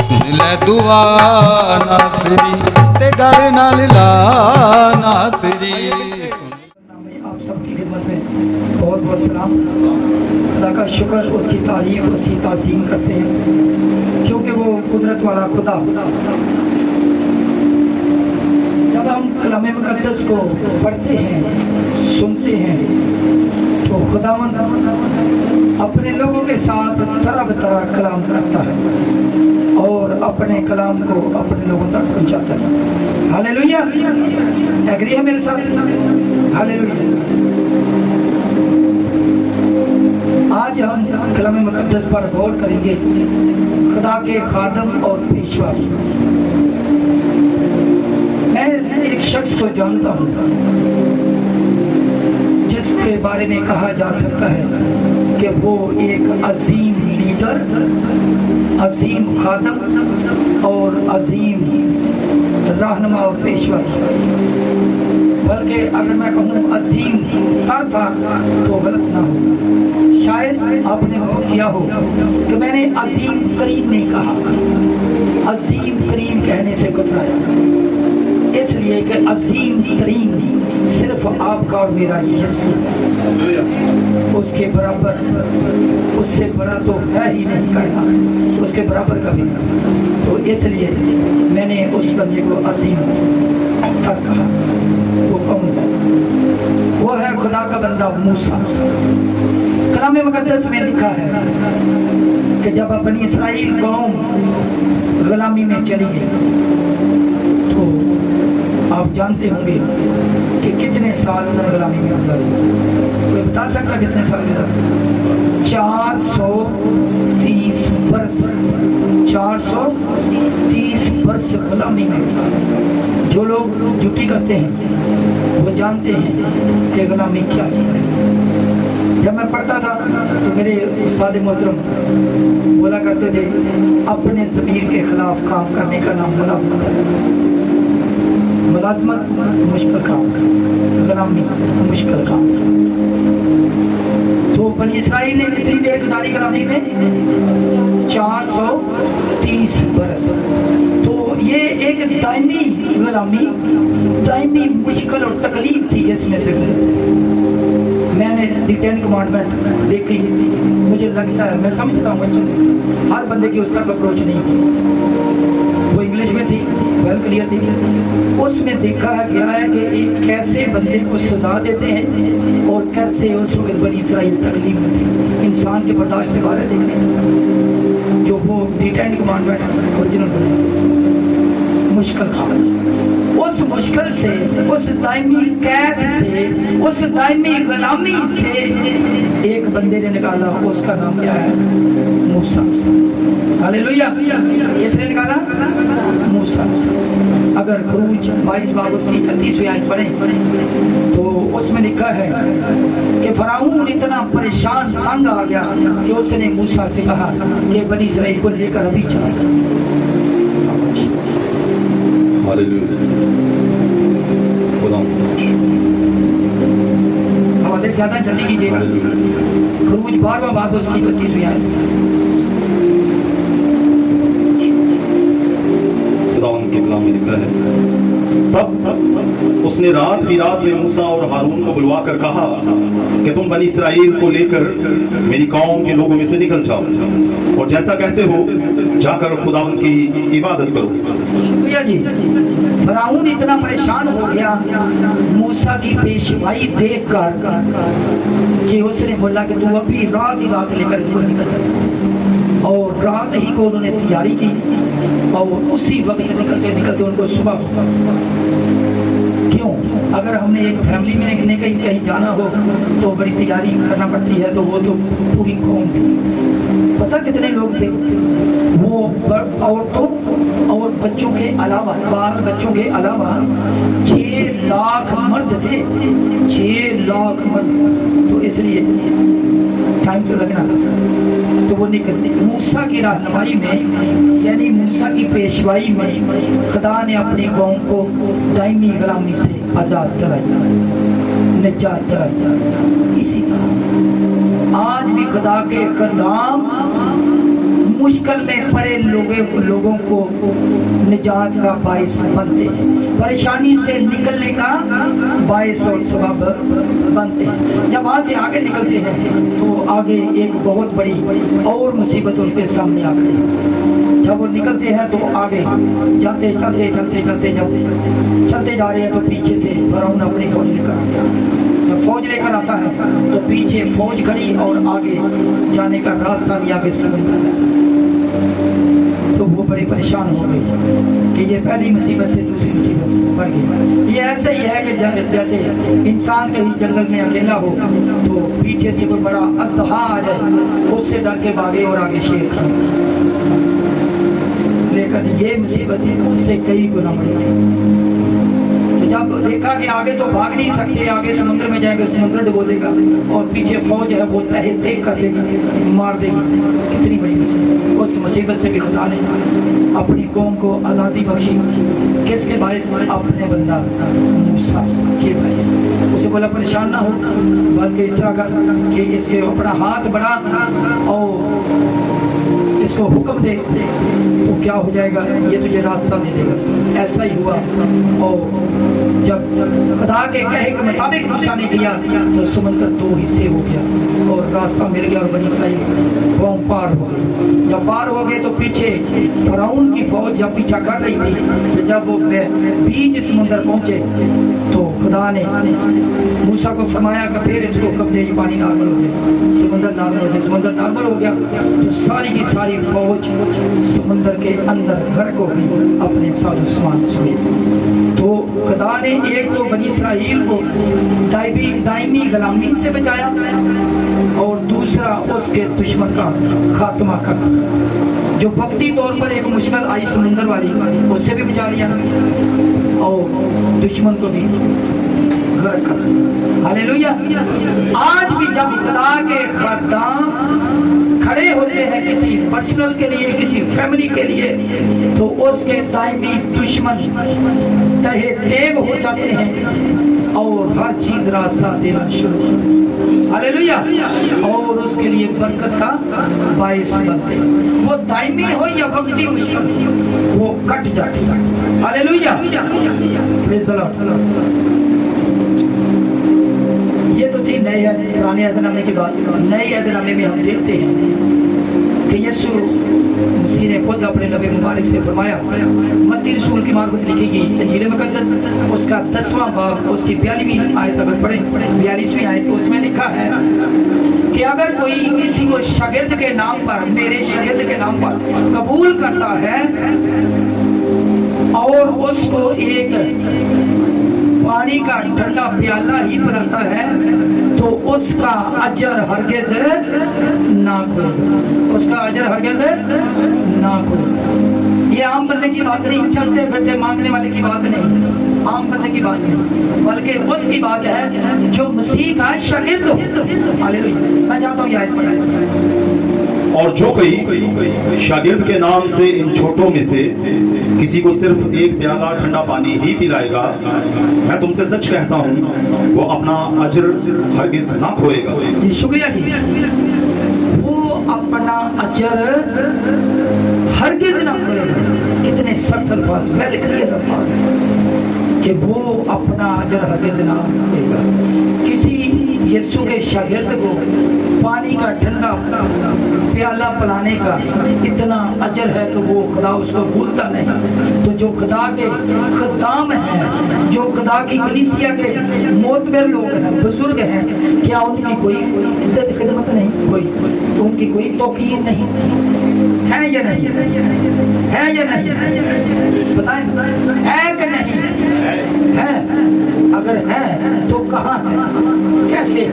सुन ले दुआ नासरी ते गल नाल ला नासरी। आप सबकी खिदमत में बहुत बहुत सलाम। खुदा का शुक्र, उसकी तारीफ, उसकी ताज़ीम करते हैं क्योंकि वो कुदरत वाला खुदा। जब हम कलाम मुक़द्दस को पढ़ते हैं, सुनते हैं, तो खुदावंद अपने लोगों के साथ तरह तरह कलाम करता है और अपने कलाम को अपने लोगों तक पहुंचाता है। हालेलुया, एग्री है मेरे साथ? हालेलुया। आज हम कलाम मुक़द्दस पर गौर करेंगे, खुदा के खादम और पेशवा। मैं एक शख्स को जानता हूँ जिसके बारे में कहा जा सकता है कि वो एक अजीम लीडर, अजीम खादम और अजीम रहनुमा और पेशवा। बल्कि अगर मैं कहूँ अजीम था तो गलत ना हो। शायद आपने वो किया हो कि मैंने अजीम करीम नहीं कहा, अजीम करीम कहने से कतराया, इसलिए कि अजीम करीम सिर्फ आपका और मेरा यीशु, उसके बराबर, उससे बड़ा तो है ही नहीं करना, उसके बराबर कभी नहीं। तो इसलिए मैंने उस बंदे को अजीम तक कहा। वो कौन है? वो है खुदा का बंदा मूसा। कलाम मुक़द्दस में लिखा है कि जब अपनी इसराइल कौम गुलामी में चली गई तो आप जानते होंगे कि कितने साल उन्होंने गुलामी में गुजारी। कोई बता सकता कितने साल गुजारे? 430 वर्ष, 430 वर्ष गुलामी में गुजारे। जो लोग ड्यूटी करते हैं वो जानते हैं कि गुलामी क्या चीज़ है। जब मैं पढ़ता था तो मेरे उस्ताद मोहतरम बोला करते थे, अपने ज़मीर के खिलाफ काम करने का नाम मुलाज़मत है। मुलाज़मत मुश्किल काम, गुलामी मुश्किल काम। तो बनी इसराइल ने कितनी देर गुजारी गुलामी में? 430 बरस। तो ये एक दायमी गुलामी, दायमी मुश्किल और तकलीफ थी जिसमें से मैंने दी 10 कमांडमेंट देखी। मुझे लगता है, मैं समझता हूँ अच्छे हर बंदे की उसका अप्रोच नहीं थी। वो इंग्लिश में थी, वेल क्लियर थी। उसमें देखा गया है कि एक कैसे बंदे को सजा देते हैं और कैसे उस वक्त बनी इसराइल तकलीफ में थी। इंसान के बर्दाश्त से बाहर देख नहीं सकता। जो वो दी 10 कमांडमेंट ओरिजिनल बने, मुश्किल काम। उस मुश्किल से, उस दायमी कैद से, उस दायमी गुलामी से एक बंदे ने निकाला। उसका नाम क्या है? मूसा। हालेलुया। किसने निकाला? मूसा। अगर खरूज 22 बाब उसकी 31वीं आयत पढ़ें तो उसमें लिखा है कि फ़िरौन इतना परेशान तंग आ गया कि उसने मूसा से कहा कि बनी इसराइल को लेकर अभी चला। हमारे ज्यादा जल्दी कीजिएगा। खरूज 12वां बाब उसकी 32वीं आयत। के कलाम में लिखा है, तब उसने रात ही रात में मूसा और हारून को बुलवा कर कहा कि तुम बनी इसराइल को लेकर मेरी कौम के लोगों में से निकल जाओ और जैसा कहते हो जाकर खुदावंद की इबादत करो। शुक्रिया जी। फ़िरौन इतना परेशान हो गया मूसा की पेशवाई देखकर कि उसने बोला कि तू अभी रात ही रात लेकर इनको निकल। और रात ही को उन्होंने तैयारी की और उसी वक्त निकलते निकलते उनको सुबह। क्यों? अगर हमने एक फैमिली में कहीं जाना हो तो बड़ी तैयारी करना पड़ती है। तो वो तो पूरी कौम थी। पता कितने लोग थे? वो औरतों और बच्चों के अलावा, बाल बच्चों के अलावा 6 लाख मर्द थे। 6 लाख मर्द। तो इसलिए टाइम तो लगना था। तो वो निकलते मूसा की रहनुमाई में, यानी मूसा की पेशवाई में खुदा ने अपनी कौम को दायमी गुलामी से आज़ाद कराया, निजात कराया। इसी तरह आज भी खुदा के कलाम مشکل میں پڑے لوگوں کو نجات کا باعث بنتے ہیں، پریشانی سے نکلنے کا باعث اور سبب بنتے ہیں۔ جب وہاں سے آگے نکلتے ہیں تو آگے ایک بہت بڑی اور مصیبت ان کے سامنے آ گئی۔ جب وہ نکلتے ہیں تو آگے چلتے جا رہے ہیں تو پیچھے سے فرعون اپنی فوج لے کر آیا۔ جب فوج لے کر آتا ہے تو پیچھے فوج کھڑی اور آگے جانے کا راستہ نہیں، آگے سمندر ہے۔ تو وہ بڑے پریشان ہو گئے کہ یہ پہلی مصیبت سے دوسری مصیبت بڑھ گئی۔ یہ ایسا ہی ہے کہ جیسے انسان کہیں جنگل میں اکیلا ہو تو پیچھے سے کوئی بڑا اژدہا آ جائے، اس سے ڈر کے بھاگے اور آگے شیر تھا، لیکن یہ مصیبت ان سے کئی گنا بڑی۔ جب دیکھا کہ آگے تو بھاگ نہیں سکتے، آگے سمندر میں جائیں گے سمندر ڈبو دے گا، اور پیچھے فوج ہے وہ تہے دیکھ کر دے گی، مار دے گی، کتنی بڑی مصیبت۔ اس مصیبت سے بھی خدا نے اپنی قوم کو آزادی بخشی، کس کے باعث؟ اپنے بندہ موسیٰ کے باعث۔ اسے بولا پریشان نہ ہو، بلکہ اس طرح کر کہ اس کے اپنا ہاتھ بڑھا اور اس کو حکم دے تو کیا ہو جائے گا، یہ تجھے راستہ ملے گا۔ ایسا ہی ہوا، اور جب خدا کے کہے کے مطابق موسیٰ نے کیا تو سمندر دو حصے ہو گیا اور راستہ مل گیا، اور بنی اسرائیل قوم پار ہو گئی۔ جب پار ہو گئے تو پیچھے فرعون کی فوج جب پیچھا کر رہی تھی، تو جب وہ بیچ سمندر پہنچے تو خدا نے موسیٰ کو فرمایا کہ پھر اس کو حکم دے، پانی نارمل ہو گیا، سمندر نارمل ہو گیا۔ سمندر نارمل ہو گیا تو ساری کی ساری فوج سمندر کے اندر غرق ہو گئی اپنے ساز و سامان سمیت۔ تو خدا نے ایک تو بنی اسرائیل کو دائمی غلامی سے بچایا، اور دوسرا اس کے دشمن کا خاتمہ کرنا، جو وقتی طور پر ایک مشکل آئی سمندر والی، اس سے بھی بچا لیا اور دشمن کو بھی غرق کر۔ ہاللیلویہ۔ آج بھی جب خدا کے خدام کھڑے ہوتے ہیں کسی پرسنل کے لیے، کسی فیملی کے لیے، تو اس کے دائمی دشمن تہے تیگ ہو جاتے ہیں اور ہر چیز راستہ دینا شروع، ہاللیلویہ، اور اس کے لیے برکت کا باعث بنتے ہیں۔ وہ دائمی ہو یا وقتی مشکل، وہ کٹ جاتی ہے، ہاللیلویہ، پریز دی لارڈ۔ یہ تو تھی نئے پرانے عہد نامے کی بات۔ نئے عہد نامے میں ہم دیکھتے ہیں کہ یسوع مسیح نے خود اپنے لب مبارک سے فرمایا، متی رسول کی معرفت لکھی گئی انجیل مقدس، اس کا 10واں باب، اس کی 42ویں آیت اگر پڑھیں، 42ویں آیت، اس میں لکھا ہے کہ اگر کوئی کسی کو شاگرد کے نام پر، میرے شاگرد کے نام پر قبول کرتا ہے اور اس کو ایک پانی کا ٹھنڈا پیالہ ہی پلاتا ہے تو اس کا اجر ہرگز نہ کھولے، اس کا اجر ہرگز نہ کھولے۔ یہ عام بندے کی بات نہیں، چلتے پھرتے مانگنے والے کی بات نہیں، عام بندے کی بات نہیں، بلکہ اس کی بات ہے جو مسیح کا شاگرد ہو۔ ہاللیلویہ۔ میں چاہتا ہوں یہ آیت پڑھیں۔ اور جو کوئی شاگرد کے نام سے ان چھوٹوں میں سے کسی کو صرف ایک پیالہ ٹھنڈا پانی ہی پلائے گا، میں تم سے سچ کہتا ہوں وہ اپنا اجر ہرگز نہ کھوئے گا۔ جی شکریہ جی۔ وہ اپنا اجر ہرگز نہ کھوئے گا۔ کتنے سخت الفاظ، ویری کلیئر الفاظ کہ وہ اپنا اجر ہرگز نہ کھوئے گا۔ کسی یسوع کے شاگرد کو پانی کا ٹھنڈا پیالہ پلانے کا اتنا اجر ہے تو وہ خدا اس کو بھولتا نہیں۔ تو جو خدا کے خدام ہیں، جو خدا کی کلیسیا کے معتبر لوگ ہیں، بزرگ ہیں، کیا ان کی کوئی عزت خدمت نہیں، کوئی ان کی کوئی توقیر نہیں ہے یا نہیں؟ ہے یا نہیں؟ بتائیں، ہے کہ نہیں؟ ہے۔ اگر ہے تو کہاں ہے، کیسے،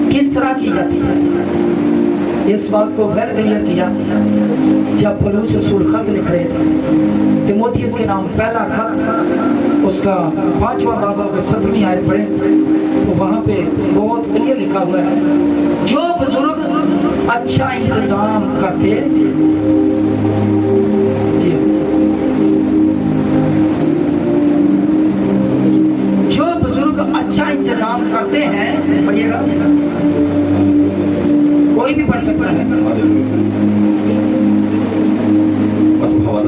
کس طرح کی جاتی ہے؟ اس بات کو غیر کلیئر کیا جب پولس رسول خط لکھ رہے تھے، تیموتھیوس کے نام پہلا خط، اس کا 5واں باب اگر 7ویں آیت پڑھیں تو وہاں پہ بہت کلیئر لکھا ہوا ہے، جو بزرگ اچھا انتظام کرتے اچھا انتظام کرتے ہیں، پڑھیے گا، کوئی بھی پڑھ سکتا ہے،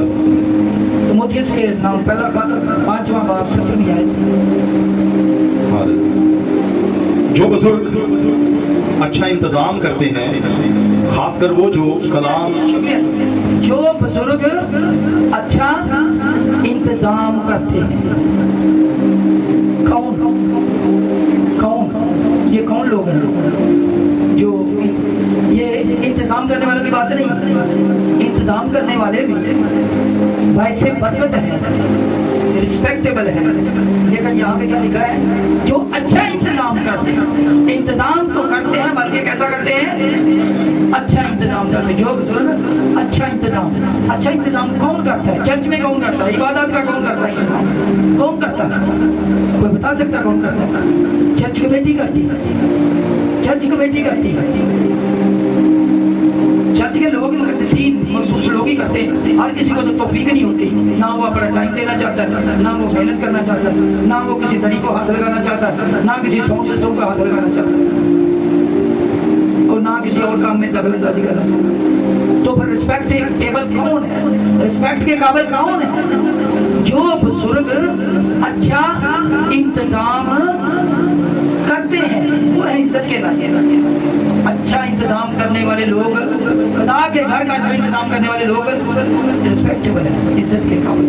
तिमोथियस के नाम पहला खत 5वां बाब 17वीं आयत। जो बुजुर्ग अच्छा इंतजाम करते हैं, खासकर वो जो कलाम, जो बुजुर्ग अच्छा इंतजाम करते हैं। कौन कौन ये कौन लोग हैं जो ये इंतजाम करने वालों की बात नहीं, इंतजाम करने वाले भी वैसे बरकत है, रिस्पेक्टेबल है, लेकिन यहाँ पे क्या लिखा है? जो अच्छा इंतजाम करते हैं। इंतजाम तो करते हैं बल्कि कैसा करते हैं? अच्छा इंतजाम करते हैं। जो बुजुर्ग अच्छा इंतजाम कौन करता है? चर्च में कौन करता है? इबादत का कौन करता है? कौन करता है? कोई बता सकता कौन करता है? चर्च कमेटी करती है, चर्च कमेटी करती है, चर्च के लोग मुकद्दसीन मखसूस लोग ही करते हैं। हर किसी को तो तौफीक नहीं होती, ना वो अपना टाइम देना चाहता है, ना वो मेहनत करना चाहता है, ना वो किसी दरी को हाथ लगाना चाहता है, ना किसी सॉन्ग सिस्टम को हाथ लगाना चाहता है, और ना किसी और काम में दखलंदाजी करना चाहता है। तो फिर रिस्पेक्ट के काबिल कौन है? रिस्पेक्ट के काबिल कौन है? जो बुजुर्ग अच्छा इंतजाम करते हैं, वो है इज्जत के लायक। अच्छा इंतजाम करने वाले लोग, खुदा के घर का अच्छा इंतजाम करने वाले लोग रिस्पेक्टेबल है, इज्जत के काबिल।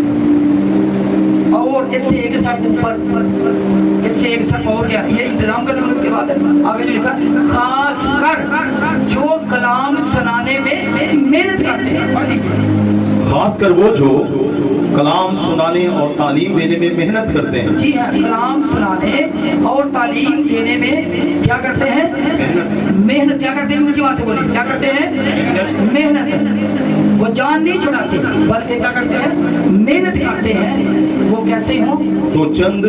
और इससे एक स्टेप ऊपर, इससे एक स्टेप और क्या? ये इंतजाम करने वालों के बाद आगे जो लिखा, खास कर जो कलाम सुनाने में मेहनत करते हैं। खासकर वो जो कलाम सुनाने और तालीम देने में मेहनत करते हैं। जी हाँ, कलाम सुनाने और तालीम देने में क्या करते हैं? मेहनत। क्या करते हैं? मुझे वहां से बोलिए, क्या करते हैं? मेहनत। वो जान नहीं छुड़ाते बल्कि क्या करते हैं? मेहनत करते हैं। वो कैसे हो? तो चंद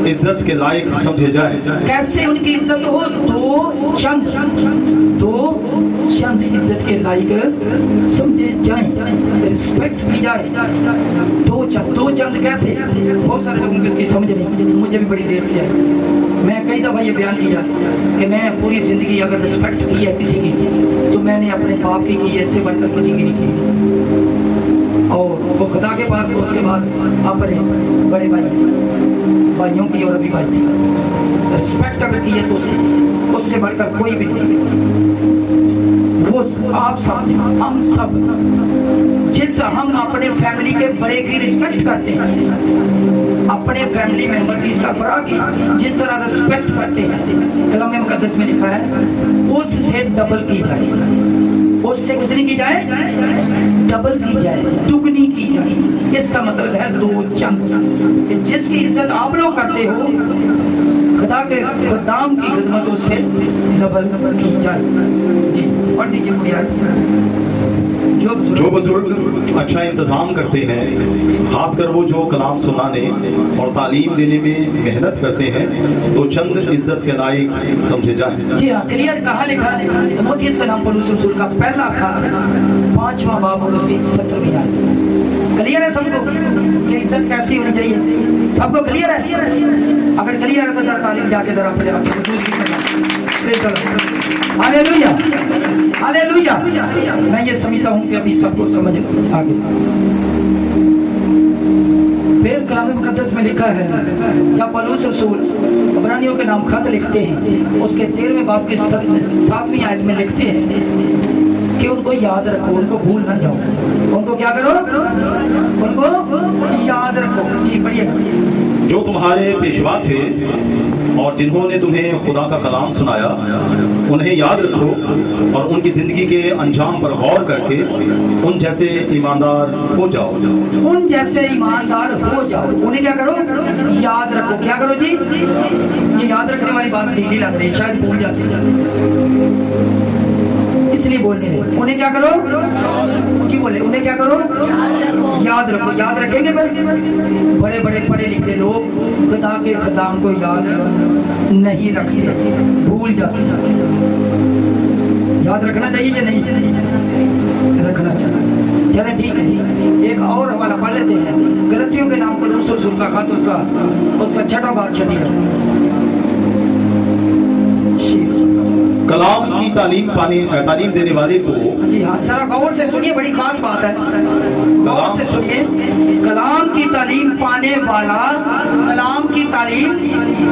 इज्जत के लायक समझे जाए। कैसे उनकी इज्जत हो? दो चंद इज्जत के लायक समझे जाए, रिस्पेक्ट की जाए। दो चंद कैसे? बहुत सारे लोगों को इसकी समझ नहीं, मुझे भी बड़ी देर से है। मैं कई दफ़ा ये बयान किया कि मैं पूरी ज़िंदगी अगर रिस्पेक्ट की है किसी की, तो मैंने अपने बाप की इससे बढ़कर किसी की नहीं की। और वो खुदा के पास, उसके बाद अपने बड़े भाइयों की और अभी भाई की रिस्पेक्ट अगर की है तो उससे बढ़कर कोई भी नहीं। वो आप सब, हम सब, हम अपने फैमिली के बड़े की रिस्पेक्ट करते हैं, अपने फैमिली मेंबर की सरबराह की जिस तरह रिस्पेक्ट करते हैं, कलाम मुकद्दस में लिखा है उससे डबल की जाए। उससे कितनी की जाए? डबल की जाए, दुगनी की जाए। इसका मतलब है दो चंद। जिसकी इज्जत आप लोग करते हो, खुदा के खुदाम की खिदमतों से डबल की जाए। जी पढ़ दीजिए बुढ़िया। जो बुजुर्ग अच्छा इंतजाम करते हैं, खासकर वो जो कलाम सुनाने और तालीम देने में मेहनत करते हैं, तो चंद इज्जत के लायक समझे जाए। जी हाँ, क्लियर कहाँ लिखा है? तिमोथियस का नाम पौलुस रसूल का पहला खत 5वां बाब और उसकी 17वीं आयत। क्लियर है सबको कि इज्जत कैसी होनी चाहिए? सबको क्लियर है? अगर क्लियर है तो जरा तालीम जाके जरा अपने आप को हालेलुया, हालेलुया। मैं ये समझता हूँ कि अभी सबको समझ आ गया। फिर कलाम मुकद्दस में लिखा है, जब पौलुस रसूल इब्रानियों के नाम खत लिखते हैं, उसके 13वें बाब की 7वीं आयत में लिखते हैं कि उनको याद रखो, उनको भूल ना जाओ। उनको क्या करो? उनको याद रखो। जी बढ़िया। जो तुम्हारे पेशवा थे और जिन्होंने तुम्हें खुदा का कलाम सुनाया, उन्हें याद रखो और उनकी जिंदगी के अंजाम पर गौर करके उन जैसे ईमानदार हो जाओ। उन जैसे ईमानदार हो जाओ। उन्हें क्या करो? याद रखो। क्या करो जी? ये याद रखने वाली बात ढीली लगती है, शायद भूल जाते हैं, इसलिए बोलने हैं। उन्हें क्या करो? जी बोले, उन्हें क्या करो? याद रखो। याद रखेंगे फिर बड़े बड़े पढ़े लिखे लोग खुदा के कलाम को याद नहीं रखते, भूल जाते। याद रखना चाहिए या नहीं? रखना चाहिए। चले ठीक है, एक और हमारा पढ़ लेते हैं। गलतियों के नाम पर रसूल का खत, उसका 6वां बाब 6वीं आयत। कलाम की तालीम देने वाले को, जी हाँ, जरा गौर से सुनिए, बड़ी खास बात है, गौर से सुनिए। سنیے، کلام کی تعلیم پانے والا، کلام کی تعلیم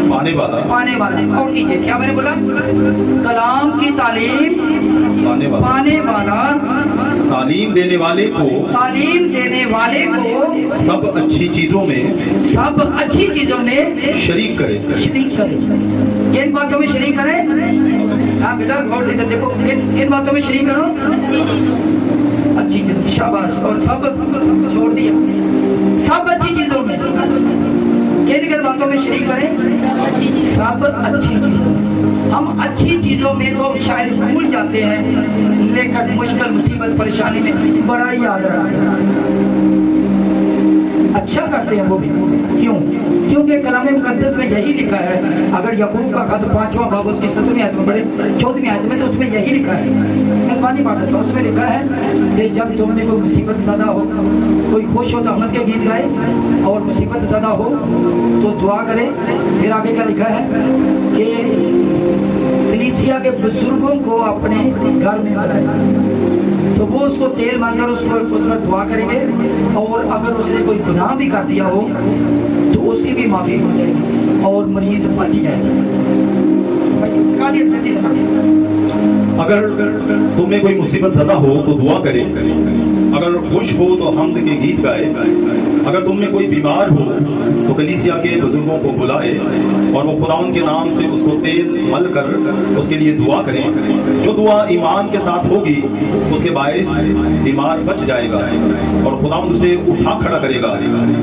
پانے والا، اور کیجیے کیا میں نے بولا؟ کلام کی تعلیم پانے والا، تعلیم دینے والے کو سب اچھی چیزوں میں شریک کرے۔ کن باتوں میں شریک کرے؟ ہاں بیٹا غور سے دیکھو، کن باتوں میں شریک کرو؟ اچھی چیزوں، شاباش، اور سب چھوڑ دیا، سب اچھی چیزوں میں، کن باتوں میں شریک کریں؟ سب اچھی چیزوں۔ ہم اچھی چیزوں میں تو شاید بھول جاتے ہیں، لیکن مشکل مصیبت پریشانی میں بڑا ہی یاد رہا ہے۔ اچھا کرتے ہیں وہ بھی، کیوں؟ کیونکہ کلام مقدس میں یہی لکھا ہے، اگر یعقوب کا خط 5واں باب اس کی 7ویں آیت میں پڑھے، 14ویں آیت میں، تو اس میں یہی لکھا ہے، مہربانی پڑھ دیتا ہوں، اس میں لکھا ہے کہ جب تم میں کوئی مصیبت زدہ ہو، کوئی خوش ہو تو احمد کے گیت گائے، اور مصیبت زدہ ہو تو دعا کرے۔ پھر آگے کا لکھا ہے کہ کلیسیا کے بزرگوں کو اپنے گھر میں بلائے، تو وہ اس کو تیل مال کر اس پر دعا کریں گے، اور اگر اس نے کوئی گناہ بھی کر دیا ہو تو اس کی بھی معافی ہو جائے گی اور مریض بچ جائے گا۔ اگر تم میں کوئی مصیبت زدہ ہو تو دعا کرے، اگر خوش ہو تو حمد کے گیت گائے، اگر تم میں کوئی بیمار ہو تو کلیسیا کے بزرگوں کو بلائے، اور وہ خداوند کے نام سے اس کو تیل مل کر اس کے لیے دعا کریں۔ جو دعا ایمان کے ساتھ ہوگی اس کے باعث بیمار بچ جائے گا اور خداوند اسے اٹھا کھڑا کرے گا،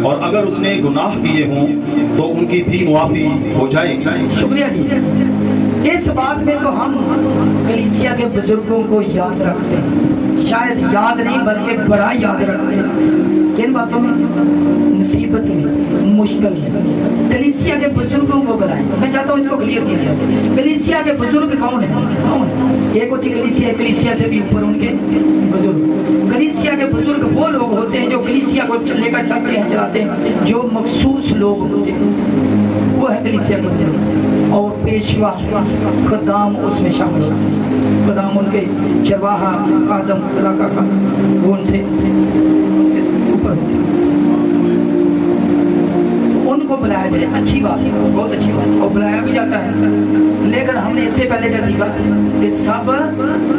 اور اگر اس نے گناہ کیے ہوں تو ان کی بھی معافی ہو جائے گی۔ شکریہ جی۔ اس بات میں تو ہم کلیسیا کے بزرگوں کو یاد رکھتے ہیں، شاید یاد نہیں بلکہ بڑا یاد رکھتے ہیں۔ کن باتوں میں؟ مصیبت میں، مشکل میں کلیسیا کے بزرگوں کو بلائیں۔ میں چاہتا ہوں اس کو کلیئر کیا جائے، کلیسیا کے بزرگ کون ہیں؟ ایک ہوتی کلیسیا، کلیسیا سے بھی اوپر ان کے بزرگ۔ کلیسیا کے بزرگ وہ لوگ ہوتے ہیں جو کلیسیا کو لے کر چلتے ہیں، چلاتے ہیں، جو مخصوص لوگ ہوتے ہیں، وہ ہے کلیسیا کے بزرگ۔ اور پیشوا، خدام اس میں شامل ہوتے ہیں، خدام ان کے چرواہا، خادم، علاقہ کا، وہ ان سے اوپر ہوتے ہیں، ان کو بلایا جائے۔ اچھی بات ہے، بہت اچھی بات، اور بلایا بھی جاتا ہے، لیکن ہم نے اس سے پہلے کیا سیکھا کہ سب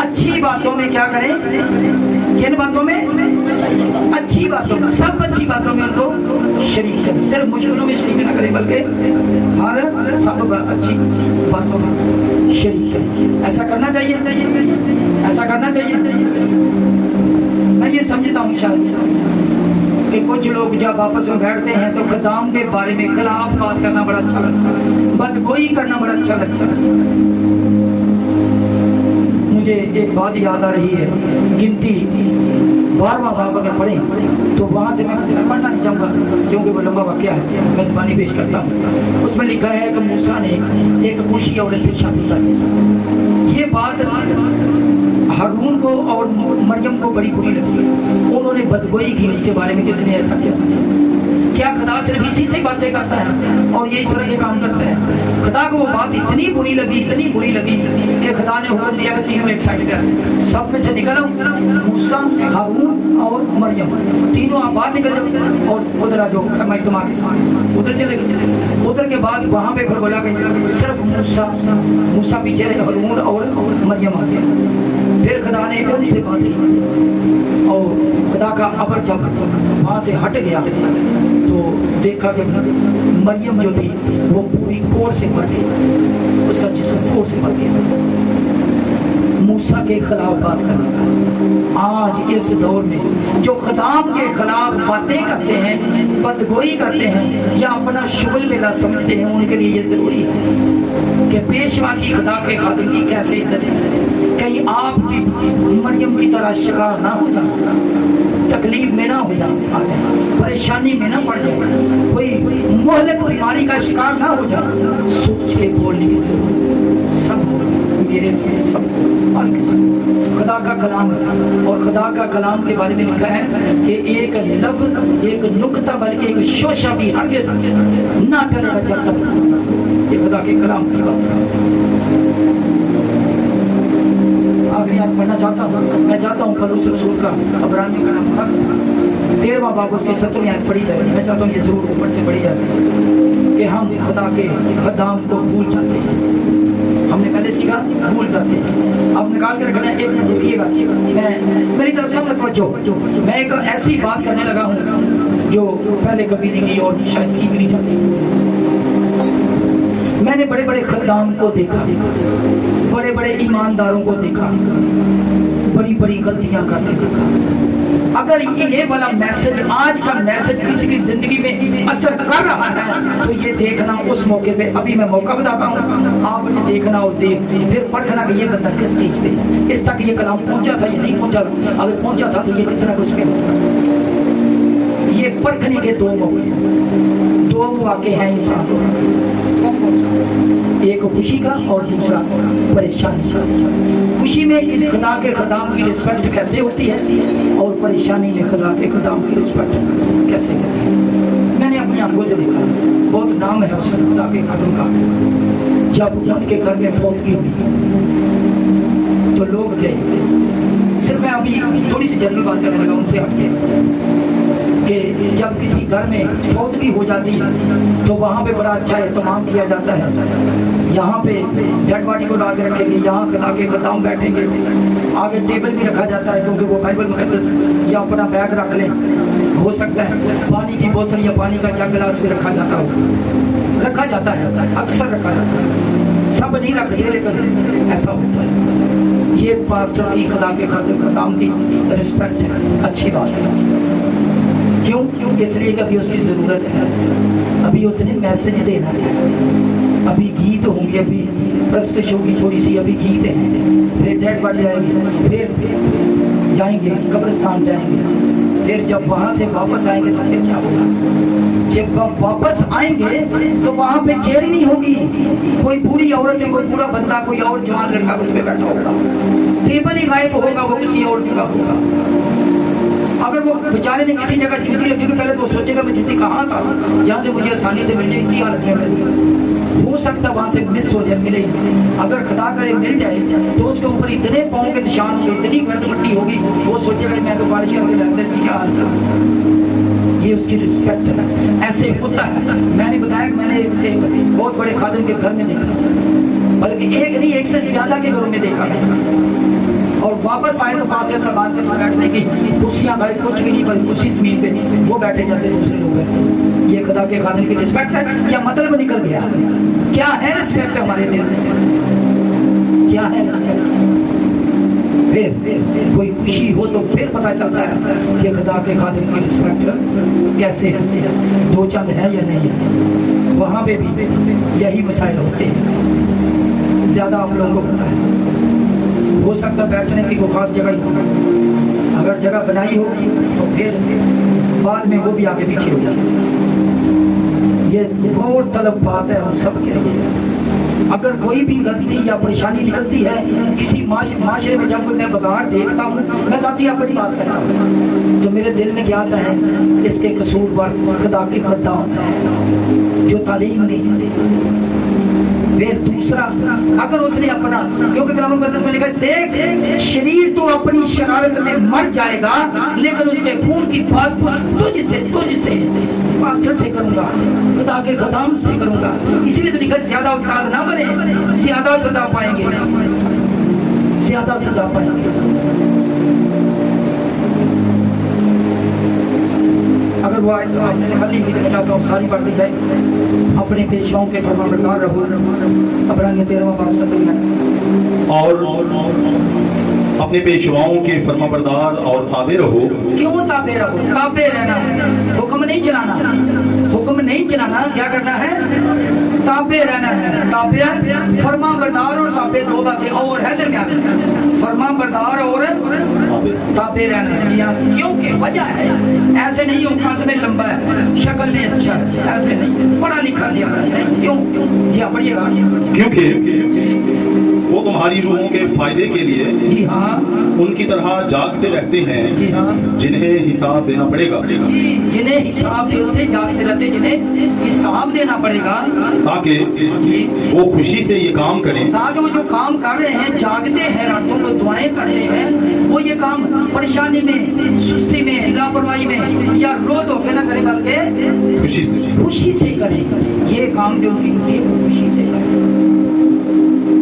اچھی باتوں میں کیا کریں؟ کن باتوں میں؟ اچھی باتوں میں، سب اچھی باتوں میں ان کو شریک کریں، صرف مشکلوں میں شریک نہ کریں بلکہ ہر سب اچھی باتوں میں شریک کریں۔ ایسا کرنا چاہیے، ایسا کرنا چاہیے۔ میں یہ سمجھتا ہوں شاید کہ کچھ لوگ جب آپس میں بیٹھتے ہیں تو خدام کے بارے میں خلاف بات کرنا بڑا اچھا لگتا ہے، بدگوئی کرنا بڑا اچھا لگتا ہے۔ مجھے ایک بات یاد آ رہی ہے، گنتی 12واں باب اگر پڑھیں تو وہاں سے میں پڑھنا نہیں چاہوں گا کیونکہ وہ لمبا واقعہ ہے، میں زبانی پیش کرتا ہوں۔ اس میں لکھا ہے کہ موسیٰ نے ایک خوشی عورت سے شادی کی۔ یہ بات ہارون کو اور مریم کو بڑی بری لگی، انہوں نے بدگوئی کی اس کے بارے میں، کس نے ایسا کیا خدا صرف اسی سے باتیں کرتا ہے اور یہ اس طرح کے کام کرتا ہے؟ خدا کو وہ بات اتنی بری لگی، اتنی بری لگی کہ خدا نے حکم دیا کہ تینوں ایک سائڈ کر، سب میں سے نکلو، موسیٰ، ہارون اور مریم، تینوں آپ باہر نکل جاؤ اور ادھر آ جاؤ، میں تمہارے ساتھ ادھر چلے گئے۔ ادھر کے بعد وہاں پہ پھر بولا کہ صرف موسیٰ پیچھے رہے، ہارون اور مریم آ گیا۔ پھر خدا نے ان سے بات کی اور خدا کا ابر جب وہاں سے ہٹ گیا تو دیکھا کہ مریم جو تھی وہ پوری کوڑ سے مر گئی، اس کا جسم کوڑ سے مر گیا۔ موسیٰ کے خلاف بات کرنا، آج اس دور میں جو خدام کے خلاف باتیں کرتے ہیں، بدگوئی کرتے ہیں یا اپنا شغل ملا سمجھتے ہیں، ان کے لیے یہ ضروری ہے کہ پیشوا کی خدا کے خادم کی کیسے عزت ہے۔ کہیں آپ بھی مریم کی طرح شکار نہ ہو جائیں، تکلیف میں نہ ہو جائیں، پریشانی میں نہ پڑ جائیں، کوئی مہلک بیماری کا شکار نہ ہو جائیں، سوچ کے بولنے کی ضرورت۔ سب میرے سے سب خدا کا کلام ہے، اور خدا کا کلام کے بارے میں لکھا ہے کہ ایک لفظ، ایک نکتہ، بلکہ ایک شوشہ بھی ہرگز نہ ٹلے گا جب تک۔ یہ خدا کے کلام کی بات ہے۔ आखिरी आयत पढ़ना चाहता हूँ। मैं चाहता हूँ पलूस रसूल का अबरानियों का नाम खत 13वां बाब उसकी 17वीं आयत पढ़ी जाए। मैं चाहता हूँ ये जरूर ऊपर से पढ़ी जाए कि हम खुदा के खदाम को भूल जाते हैं। हमने पहले सीखा भूल जाते हैं। अब निकाल के रखना है, 1 मिनट रुकिएगा। मैं मेरी तरफ से मतलब मैं एक ऐसी बात करने लगा हूँ जो पहले कभी नहीं की और शायद की भी नहीं जाती। मैंने बड़े बड़े खदाम को देखा, बड़े बड़े ईमानदारों को देखा, बड़ी बड़ी गलतियां करते देखा। अगर ये वाला मैसेज, आज का मैसेज किसी की जिंदगी में असर कर रहा है तो ये देखना उस मौके पे, अभी मैं मौका बताता हूँ, आपने देखना और फिर परखना कि ये बंदा किस चीज पे, इस तक ये कलाम पहुंचा था या नहीं पहुंचा। अगर पहुंचा था तो ये कितना कुछ पे, ये परखने के 2 मौके, 2 मौके हैं इंसान को, एक खुशी का और दूसरा परेशानी का। खुशी में इस खुदा के खदाम की रिस्पेक्ट कैसे होती है और परेशानी में खुदा के खदाम की रिस्पेक्ट कैसे होती है। मैंने अपनी आंखों से देखा, बहुत नाम है उस खुदा के खदाम का। जब उनके घर में फौतगी हुई तो लोग गए, सिर्फ मैं अभी थोड़ी सी जनरल बात करने लगा उनसे हटके, कि जब किसी घर में फौतगी हो जाती है तो वहाँ पे बड़ा अच्छा एहतमाम किया जाता है। यहाँ पे डेड बॉडी को ला के रखेंगे, यहाँ खुदा के खदाम बैठेंगे, आगे टेबल भी रखा जाता है क्योंकि वो बाइबल मुकद्दस या अपना बैग रख लें, हो सकता है पानी की बोतल या पानी का जग गिलास भी रखा जाता हो, रखा जाता है, अक्सर रखा जाता है, सब नहीं रखते लेकिन ऐसा होता है। ये पास्टर की खुदा के खदाम की रिस्पेक्ट है, अच्छी बात है। क्यों? इसलिए कि अभी उसकी ज़रूरत है, अभी उसने मैसेज देना है, अभी गीत होंगे, अभी प्रस्तुत होगी थोड़ी सी, अभी गीत हैं, फिर डेड बॉडी जाएंगे, फिर जाएंगे कब्रिस्तान जाएंगे, फिर जब वहाँ से वापस आएंगे तो फिर क्या होगा? जब वापस आएंगे तो वहाँ पे चेयर ही नहीं होगी, कोई बूढ़ी औरत है, कोई बूढ़ा बंदा, कोई और जवान लड़का उस पर बैठा होगा, टेबल ही गायब होगा, वो किसी और जगह होगा। अगर वो बेचारे ने किसी जगह जूती रखी तो पहले तो सोचेगा मैं जूती कहाँ था जहाँ से मुझे आसानी से मिल जाए, इसी हालत में हो सकता वहाँ से मिस हो जाए, मिले। अगर खुदा करे मिल जाए तो उसके ऊपर इतने पाँव के निशान होंगे, इतनी गर्द मट्टी होगी, वो सोचेगा मैं तो बारिश होकर रहते इसकी क्या हाल था। ये उसकी रिस्पेक्ट है, ऐसे होता है। मैंने बताया कि मैंने इसके बहुत बड़े खादिम के घर में देखा, बल्कि एक नहीं 1 से ज़्यादा के घरों में देखा है। और वापस आए तो पास्टर साहब आकर बैठने की कुर्सियाँ भाई कुछ भी नहीं, बल्कि उसी जमीन पे वो बैठे जैसे दूसरे लोग हैं। ये खुदा के खादिम की रिस्पेक्ट है या मतलब निकल गया? क्या है रिस्पेक्ट हमारे दिल में? क्या है रिस्पेक्ट? फिर कोई खुशी हो तो फिर पता चलता है कि खुदा के खादिम की रिस्पेक्ट कैसे है, 2 चंद है या नहीं है। वहाँ पे भी यही मसाइल होते हैं, ज़्यादा आप लोगों को पता है। हो सकता बैठने की कोई खास जगह ही हो, अगर जगह बनाई होगी तो फिर बाद में वो भी आगे पीछे हो जाए। ये बहुत तलब बात है हम सब के लिए। अगर कोई भी गलती या परेशानी निकलती है किसी माशरे में, जब मैं बगाड़ देखता हूँ, मैं साथी अपनी बात करता हूँ, तो मेरे दिल में क्या आता है, इसके कसूरवार खुदा की खदाम जो तालीम नहीं। फिर दूसरा, अगर उसने अपना, क्योंकि कलाम मुकद्दस में लिखा है देख शरीर तो अपनी शरारत में मर जाएगा लेकिन उसके खून की बात तुझसे पास्टर से करूंगा, खुदा के खदाम से करूंगा। इसीलिए तो लिखा ज्यादा उस्ताद ना बने, ज्यादा सजा पाएंगे, ज्यादा सजा पाएंगे। अगर वो आए तो आपने खाली भी देना चाहता हूँ, सारी पढ़ दी जाए। अपने पेशवाओं के फरमाबरदार रहो, अबरानियों 13वां बाब 17 और अपने पेशवाओं के फरमाबरदार और ताबे रहो। क्यों ताबे रहो? ताबे रहना है, हुक्म नहीं चलाना, हुक्म नहीं चलाना, क्या करना है? ताबे रहना है। ताबे फरमाबरदार और ताबे 2 बातें और है दरमियान, फरमाबरदार और ताबे रहना है। क्योंकि वजह है, ऐसे नहीं हो कद में लंबा है, शक्ल में अच्छा है, ऐसे नहीं, पढ़ा लिखा नहीं, क्यों? जी आप पढ़िएगा। क्योंकि वो तुम्हारी रूहों के फायदे के लिए जी हाँ, उनकी तरह जागते रहते हैं जी हाँ, जिन्हें हिसाब देना पड़ेगा, जी, जिन्हें हिसाब से जागते रहते, जिन्हें हिसाब देना पड़ेगा, ताकि जी, वो खुशी से ये काम करें ताकि वो जो काम कर रहे हैं, जागते हैं, रातों को दुआएं करते हैं, वो ये काम परेशानी में, सुस्ती में, लापरवाही में या रो धो के ना करें, बल्कि खुशी से, खुशी से करें। ये काम जो उनकी होती है वो खुशी से करें,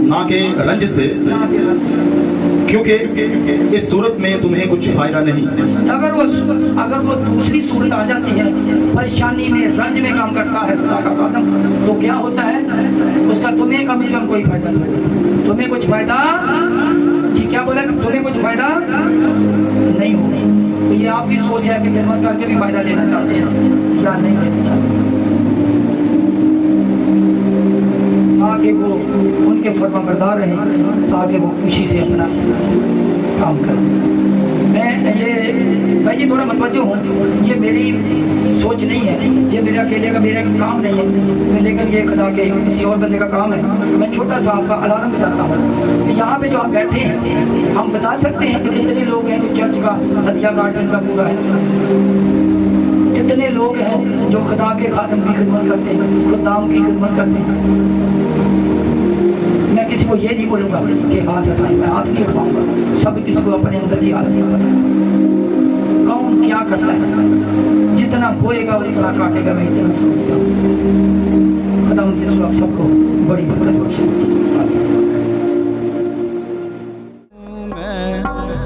ना कि रंज से, ना कि रंज से। क्योंकि इस सूरत में तुम्हें कुछ फायदा नहीं। अगर वो दूसरी सूरत आ जाती है, परेशानी में, रंज में काम करता है खुदा का खादम, तो क्या होता है उसका तुम्हें कम से कम कोई फायदा नहीं। तुम्हें कुछ फायदा, जी क्या बोला, तुम्हें कुछ फायदा नहीं होगा। तो ये आपकी सोच है कि खिदमत करके भी फायदा लेना चाहते हैं या नहीं लेना चाहते, ताकि वो उनके फरमाबरदार रहें, ताकि वो खुशी से अपना काम करें। मैं ये थोड़ा मतवज्जो हूँ, ये मेरी सोच नहीं है, ये मेरे अकेले का मेरा काम नहीं है, लेकिन ये खुदा के किसी और बंदे का काम है। मैं छोटा सा आपका अलार्म बताता हूँ कि यहाँ पे जो हम बैठे हैं, हम बता सकते हैं कि कितने लोग हैं जो चर्च का हदिया गार्डन का पूरा है, कितने लोग हैं जो खुदा के खादम की खिदमत करते हैं, खुदाम की खिदमत करते हैं। मैं किसी को ये नहीं बोलूँगा कि हाथ उठाएं, मैं हाथ नहीं उठाऊँगा, सब किसी को अपने अंदर की हालत में बताएं। कौन क्या करता है, जितना बोएगा उतना काटेगा, मैं इतना समझता हूँ। खुदा उनके आप सबको बड़ी बड़ी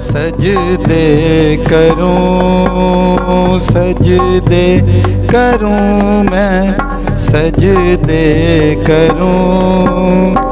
सजदे करूं, सजदे करूं, मैं सजदे करूं,